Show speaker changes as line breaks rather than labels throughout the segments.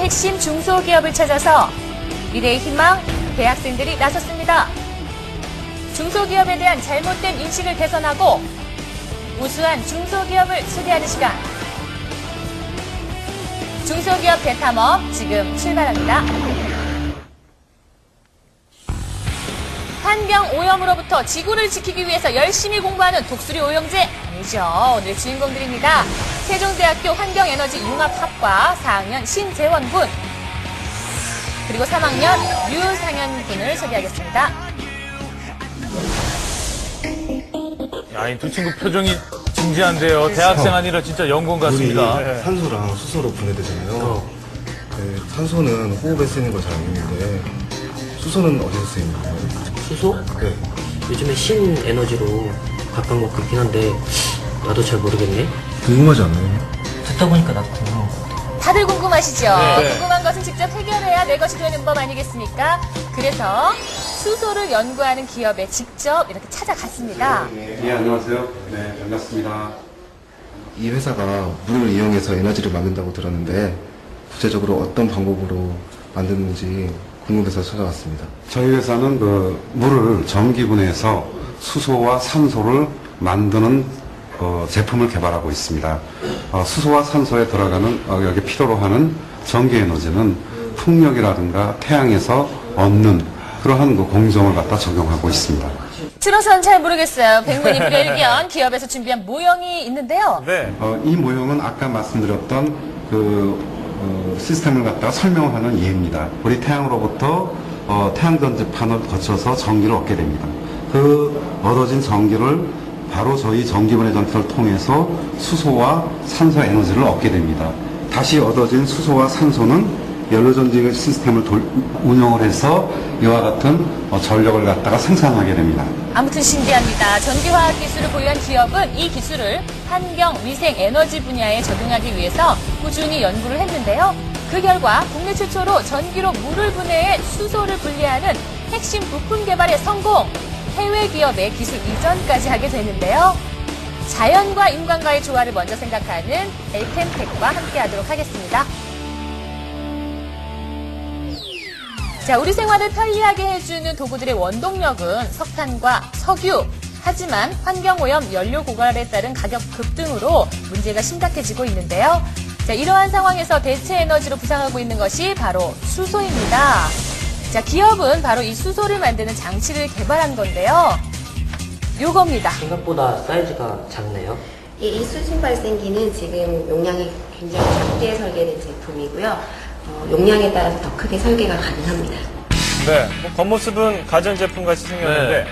핵심 중소기업을 찾아서 미래의 희망, 대학생들이 나섰습니다. 중소기업에 대한 잘못된 인식을 개선하고 우수한 중소기업을 소개하는 시간. 중소기업 대탐험 지금 출발합니다. 환경 오염으로부터 지구를 지키기 위해서 열심히 공부하는 독수리 오영재 아니죠. 오늘 주인공들입니다. 세종대학교 환경에너지융합학과 4학년 신재원 군 그리고 3학년 류상현 군을 소개하겠습니다.
야, 이 두 친구 표정이 진지한데요. 대학생 아니라 진짜 연구원 같습니다.
물이 산소랑 수소로 분해되잖아요. 네, 산소는 호흡에 쓰이는 거 잘 아는데 수소는 어디서 쓰이는 거예요?
수소?
네.
요즘에 신에너지로 가까운 것 같긴 한데 나도 잘 모르겠네.
궁금하지 않나요?
듣다 보니까 나도 궁금한 것 같아.
다들 궁금하시죠?
네.
궁금한 것은 직접 해결해야 내 것이 되는 법 아니겠습니까? 그래서 수소를 연구하는 기업에 직접 이렇게 찾아갔습니다.
네, 안녕하세요. 네, 반갑습니다.
이 회사가 물을 이용해서 에너지를 만든다고 들었는데 구체적으로 어떤 방법으로 만드는지 궁금해서 찾아왔습니다.
저희 회사는 그 물을 전기분해해서 수소와 산소를 만드는 제품을 개발하고 있습니다. 수소와 산소에 들어가는 여기 필요로 하는 전기 에너지는 풍력이라든가 태양에서 얻는 그러한 그 공정을 갖다 적용하고 있습니다.
들어서는 잘 모르겠어요. 백문이 불여일견 기업에서 준비한 모형이 있는데요.
네.
이 모형은 아까 말씀드렸던 그 시스템을 갖다가 설명하는 예입니다. 우리 태양으로부터 태양 전지판을 거쳐서 전기를 얻게 됩니다. 그 얻어진 전기를 바로 저희 전기분해 전기를 통해서 수소와 산소 에너지를 얻게 됩니다. 다시 얻어진 수소와 산소는 연료전지 시스템을 운영을 해서 이와 같은 전력을 갖다가 생산하게 됩니다.
아무튼 신기합니다. 전기화학 기술을 보유한 기업은 이 기술을 환경, 위생, 에너지 분야에 적용하기 위해서 꾸준히 연구를 했는데요. 그 결과 국내 최초로 전기로 물을 분해해 수소를 분리하는 핵심 부품 개발에 성공! 해외 기업의 기술 이전까지 하게 되는데요. 자연과 인간과의 조화를 먼저 생각하는 엘템텍과 함께 하도록 하겠습니다. 자, 우리 생활을 편리하게 해주는 도구들의 원동력은 석탄과 석유. 하지만 환경오염, 연료 고갈에 따른 가격 급등으로 문제가 심각해지고 있는데요. 자, 이러한 상황에서 대체 에너지로 부상하고 있는 것이 바로 수소입니다. 자, 기업은 바로 이 수소를 만드는 장치를 개발한 건데요. 요겁니다.
생각보다 사이즈가 작네요.
이 수신 발생기는 지금 용량이 굉장히 작게 설계된 제품이고요. 용량에 따라서 더 크게 설계가 가능합니다.
네, 뭐 겉모습은 가전제품 같이 생겼는데,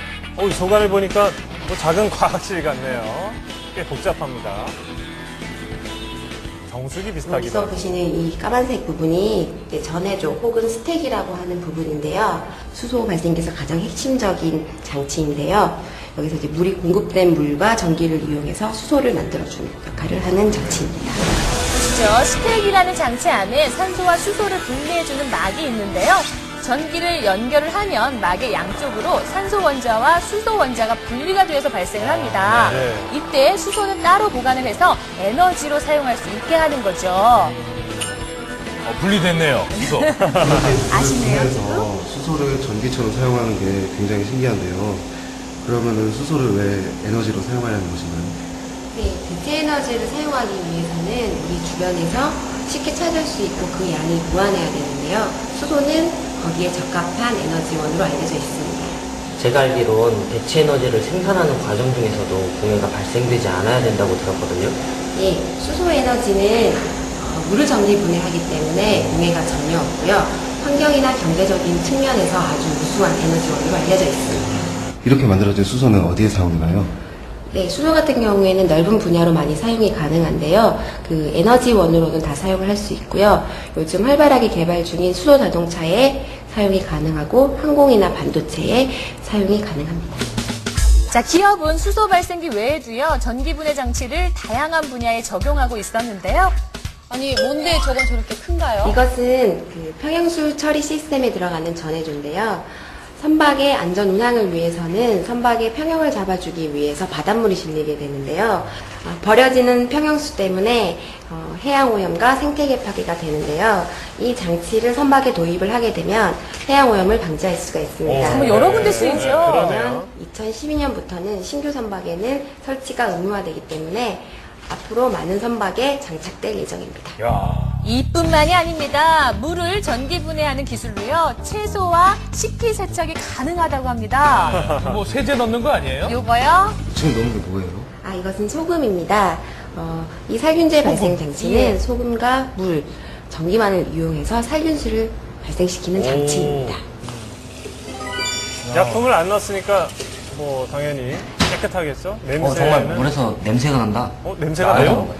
소가를 보니까 뭐 작은 과학실 같네요. 꽤 복잡합니다. 정수기 비슷하기도
여기서
하고.
보시는 이 까만색 부분이 이제 전해조 혹은 스택이라고 하는 부분인데요. 수소 발생기에서 가장 핵심적인 장치인데요. 여기서 이제 물이 공급된 물과 전기를 이용해서 수소를 만들어주는 역할을 하는 장치입니다.
보시죠. 스택이라는 장치 안에 산소와 수소를 분리해주는 막이 있는데요. 전기를 연결을 하면 막의 양쪽으로 산소 원자와 수소 원자가 분리가 되어서 발생을 합니다. 이때 수소는 따로 보관을 해서 에너지로 사용할 수 있게 하는 거죠.
분리됐네요. 수소.
아시네요,
그래서 수소를 전기처럼 사용하는 게 굉장히 신기한데요. 그러면은 수소를 왜 에너지로 사용하려는 것인가요?
네, 대체 에너지를 사용하기 위해서는 우리 주변에서 쉽게 찾을 수 있고 그 양이 무한해야 되는데요. 수소는 거기에 적합한 에너지원으로 알려져 있습니다.
제가 알기론 대체 에너지를 생산하는 과정 중에서도 공해가 발생되지 않아야 된다고 들었거든요.
예, 수소 에너지는 물을 전기 분해하기 때문에 공해가 전혀 없고요. 환경이나 경제적인 측면에서 아주 우수한 에너지원으로 알려져 있습니다.
이렇게 만들어진 수소는 어디에 사용되나요?
네, 수소 같은 경우에는 넓은 분야로 많이 사용이 가능한데요. 그 에너지원으로는 다 사용을 할 수 있고요. 요즘 활발하게 개발 중인 수소 자동차에 사용이 가능하고 항공이나 반도체에 사용이 가능합니다.
자, 기업은 수소 발생기 외에도요, 전기 분해 장치를 다양한 분야에 적용하고 있었는데요. 아니, 뭔데 저건 저렇게 큰가요?
이것은 그 평형수 처리 시스템에 들어가는 전해조인데요. 선박의 안전 운항을 위해서는 선박의 평형을 잡아주기 위해서 바닷물이 실리게 되는데요. 버려지는 평형수 때문에 해양 오염과 생태계 파괴가 되는데요. 이 장치를 선박에 도입을 하게 되면 해양 오염을 방지할 수가 있습니다.
정말 여러 군데 쓰이죠.
그러네요.
2012년부터는 신규 선박에는 설치가 의무화되기 때문에 앞으로 많은 선박에 장착될 예정입니다.
야.
이뿐만이 아닙니다. 물을 전기 분해하는 기술로요. 채소와 식기 세척이 가능하다고 합니다.
뭐 세제 넣는 거 아니에요?
요거요.
지금 넣은 게 뭐예요?
이것은 소금입니다. 이 살균제 발생 장치는
예.
소금과 물, 전기만을 이용해서 살균수를 발생시키는 장치입니다.
약품을 안 넣었으니까 뭐 당연히 깨끗하겠죠? 냄새는
정말 물에서 냄새가 난다.
냄새가
나요?
나요?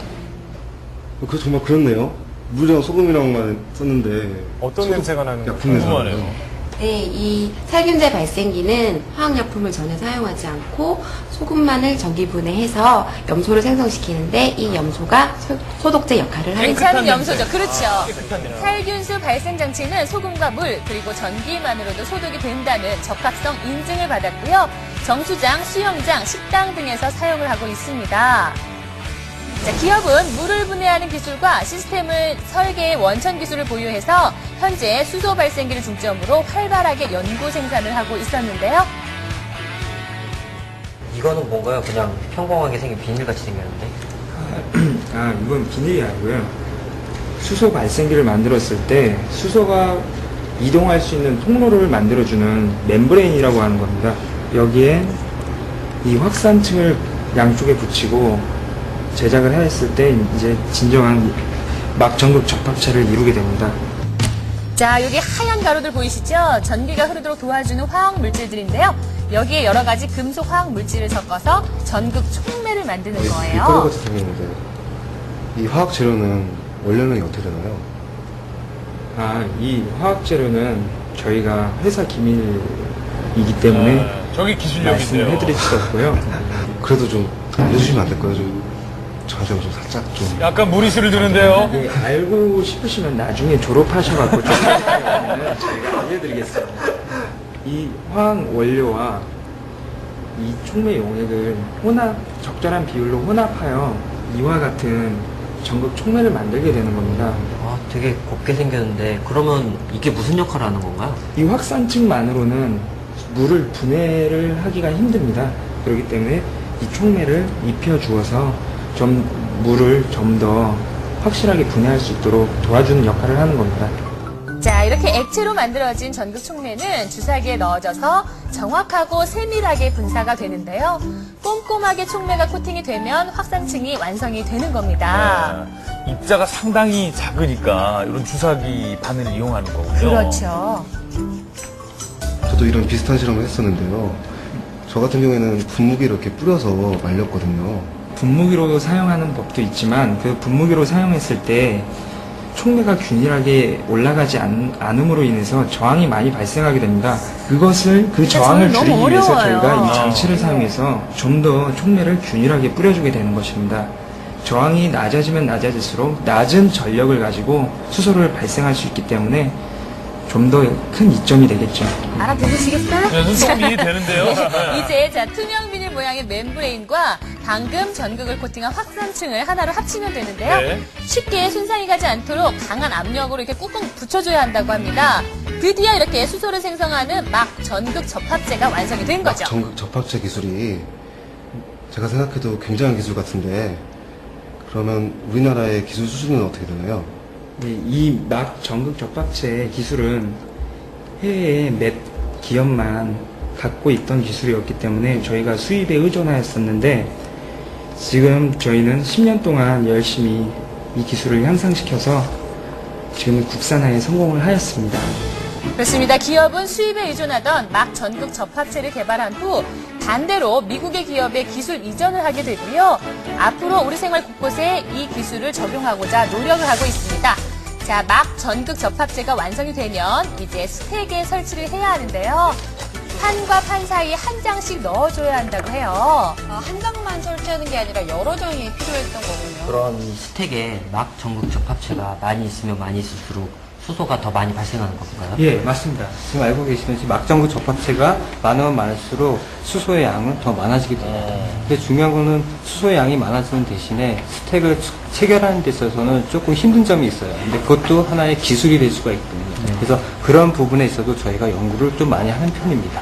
그 정말 그렇네요. 물이랑 소금이랑만 썼는데
어떤 냄새가 나는
약품
거예요?
냄새가
궁금하네요.
나요.
네, 이 살균제 발생기는 화학약품을 전혀 사용하지 않고 소금만을 전기 분해해서 염소를 생성시키는데 이 염소가 소독제 역할을 하게 됩니다.
괜찮은 염소죠. 그렇죠.
깨끗합니다.
살균수 발생 장치는 소금과 물 그리고 전기만으로도 소독이 된다는 적합성 인증을 받았고요. 정수장, 수영장, 식당 등에서 사용을 하고 있습니다. 자, 기업은 물을 분해하는 기술과 시스템을 설계의 원천 기술을 보유해서 현재 수소 발생기를 중점으로 활발하게 연구 생산을 하고 있었는데요.
이거는 뭔가요? 그냥 평범하게 생긴 비닐같이 생겼는데?
이건 비닐이 아니고요. 수소 발생기를 만들었을 때 수소가 이동할 수 있는 통로를 만들어주는 멤브레인이라고 하는 겁니다. 여기에 이 확산층을 양쪽에 붙이고 제작을 했을 때 이제 진정한 막전극 접합체를 이루게 됩니다.
자, 여기 하얀 가루들 보이시죠? 전기가 흐르도록 도와주는 화학 물질들인데요. 여기에 여러 가지 금속 화학 물질을 섞어서 전극 촉매를 만드는
밀가루
거예요.
같이 생겼는데 이 화학 재료는 원료명이 어떻게 되나요?
이 화학 재료는 저희가 회사 기밀이기 때문에
저기 기술력인데요.
말씀을 해드릴 수 없고요.
그래도 좀 알려주시면 안 될까요? 저한테 좀 살짝 좀.
약간 무리수를 두는데요.
네, 알고 싶으시면 나중에 졸업하셔갖고 좀 저희가 알려드리겠습니다. 이 화학 원료와 이 촉매 용액을 적절한 비율로 혼합하여 이와 같은 전극 촉매를 만들게 되는 겁니다.
되게 곱게 생겼는데 그러면 이게 무슨 역할을 하는 건가요?
이 확산층만으로는 물을 분해를 하기가 힘듭니다. 그렇기 때문에 이 촉매를 입혀주어서 물을 좀 더 확실하게 분해할 수 있도록 도와주는 역할을 하는 겁니다.
자, 이렇게 액체로 만들어진 전극 촉매는 주사기에 넣어져서 정확하고 세밀하게 분사가 되는데요. 꼼꼼하게 촉매가 코팅이 되면 확산층이 완성이 되는 겁니다.
입자가 상당히 작으니까 이런 주사기 바늘을 이용하는 거군요.
그렇죠.
저도 이런 비슷한 실험을 했었는데요. 저 같은 경우에는 분무기를 이렇게 뿌려서 말렸거든요.
분무기로 사용하는 법도 있지만 그 분무기로 사용했을 때 촉매가 균일하게 올라가지 않음으로 인해서 저항이 많이 발생하게 됩니다. 그 저항을
너무
줄이기 위해서
어려워요.
저희가 이 장치를 사용해서 좀 더 촉매를 균일하게 뿌려주게 되는 것입니다. 저항이 낮아지면 낮아질수록 낮은 전력을 가지고 수소를 발생할 수 있기 때문에 좀 더 큰 이점이 되겠죠.
알아들으시겠어요?
네, 눈 조금 이해되는데요.
이제 투명 비닐 모양의 멤브레인과 방금 전극을 코팅한 확산층을 하나로 합치면 되는데요.
네.
쉽게 손상이 가지 않도록 강한 압력으로 이렇게 꾹꾹 붙여줘야 한다고 합니다. 드디어 이렇게 수소를 생성하는 막 전극 접합체가 완성이 된 거죠.
전극 접합체 기술이 제가 생각해도 굉장한 기술 같은데 그러면 우리나라의 기술 수준은 어떻게 되나요?
네, 이 막 전극 접합체 기술은 해외에 몇 기업만 갖고 있던 기술이었기 때문에 저희가 수입에 의존하였었는데 지금 저희는 10년 동안 열심히 이 기술을 향상시켜서 지금 국산화에 성공을 하였습니다.
그렇습니다. 기업은 수입에 의존하던 막 전극 접합체를 개발한 후 반대로 미국의 기업에 기술 이전을 하게 되고요. 앞으로 우리 생활 곳곳에 이 기술을 적용하고자 노력을 하고 있습니다. 자, 막 전극 접합체가 완성이 되면 이제 스택에 설치를 해야 하는데요. 판과 판 사이에 한 장씩 넣어줘야 한다고 해요.
한 장만 설치하는 게 아니라 여러 장이 필요했던 거군요.
그런 스택에 막 전극 접합체가 많이 있으면 많이 있을수록 수소가 더 많이 발생하는 건가요?
예, 맞습니다. 지금 알고 계시듯이 막전구 접합체가 많으면 많을수록 수소의 양은 더 많아지게 됩니다. 근데 중요한 거는 수소의 양이 많아지는 대신에 스택을 체결하는 데 있어서는 조금 힘든 점이 있어요. 근데 그것도 하나의 기술이 될 수가 있거든요. 그래서 그런 부분에 있어도 저희가 연구를 좀 많이 하는 편입니다.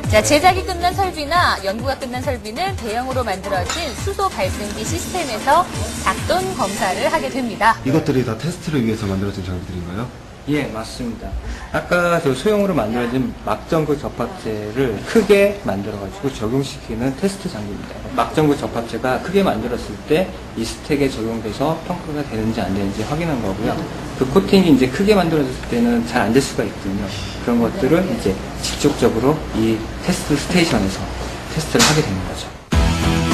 자, 제작이 끝난 설비나 연구가 끝난 설비는 대형으로 만들어진 수소 발생기 시스템에서 작동 검사를 하게 됩니다.
이것들이 다 테스트를 위해서 만들어진 장비들인가요?
예, 맞습니다. 아까 저 소형으로 만들어진 막전구 접합체를 크게 만들어가지고 적용시키는 테스트 장비입니다. 막전구 접합체가 크게 만들었을 때 이 스택에 적용돼서 평가가 되는지 안 되는지 확인한 거고요. 그 코팅이 이제 크게 만들어졌을 때는 잘 안 될 수가 있거든요. 그런 것들을 이제 직접적으로 이 테스트 스테이션에서 테스트를 하게 되는 거죠.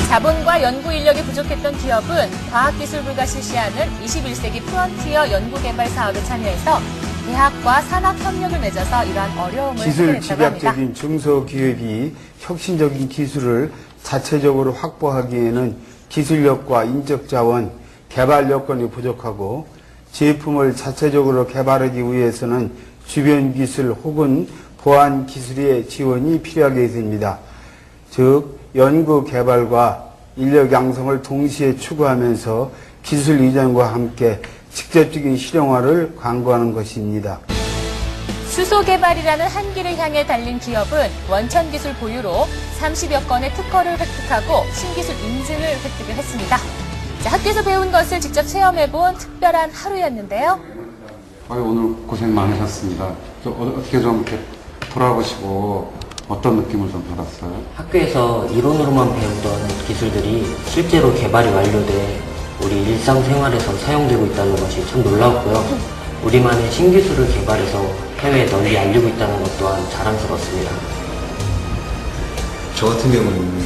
자본과 연구 인력이 부족했던 기업은 과학기술부가 실시하는 21세기 프론티어 연구개발 사업에 참여해서 대학과 산학 협력을 맺어서 이러한 어려움을
기술
해결했다고 합니다.
집약적인 중소기업이 혁신적인 기술을 자체적으로 확보하기에는 기술력과 인적 자원, 개발 여건이 부족하고 제품을 자체적으로 개발하기 위해서는 주변 기술 혹은 보안 기술의 지원이 필요하게 됩니다. 즉, 연구 개발과 인력 양성을 동시에 추구하면서 기술 이전과 함께 직접적인 실용화를 강구하는 것입니다.
수소 개발이라는 한기를 향해 달린 기업은 원천 기술 보유로 30여 건의 특허를 획득하고 신기술 인증을 획득을 했습니다. 자, 학교에서 배운 것을 직접 체험해본 특별한 하루였는데요.
오늘 고생 많으셨습니다. 어떻게 좀 이렇게 돌아보시고 어떤 느낌을 좀 받았어요?
학교에서 이론으로만 배우던 기술들이 실제로 개발이 완료돼 우리 일상생활에서 사용되고 있다는 것이 참 놀라웠고요. 우리만의 신기술을 개발해서 해외에 널리 알리고 있다는 것 또한 자랑스럽습니다.
저 같은 경우는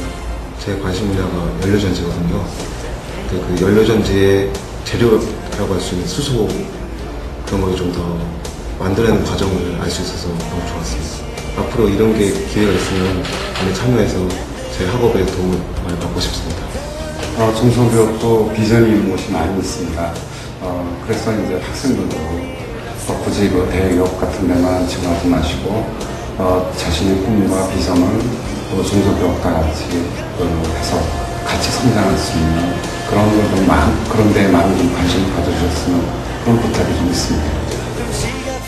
제 관심 분야가 연료전지거든요. 그 연료전지의 재료라고 할 수 있는 수소 그런 걸 좀 더 만들어내는 과정을 알 수 있어서 너무 좋았습니다. 앞으로 이런 게 기회가 있으면 많이 참여해서 제 학업에 도움을 많이 받고 싶습니다.
중소기업도 비전이 있는 곳이 많이 있습니다. 그래서 이제 학생들도 굳이 그 대기업 같은 데만 지원하지 마시고 자신의 꿈과 비전을 중소기업과 같이 해서 같이 성장할 수 있는 그런 데에 많은 좀 관심을 가져주셨으면 그런 부탁이 좀 있습니다.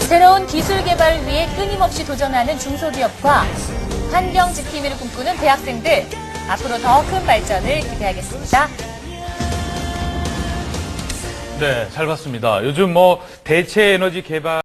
새로운 기술 개발을 위해 끊임없이 도전하는 중소기업과 환경 지킴이를 꿈꾸는 대학생들, 앞으로 더 큰 발전을 기대하겠습니다.
네, 잘 봤습니다. 요즘 대체 에너지 개발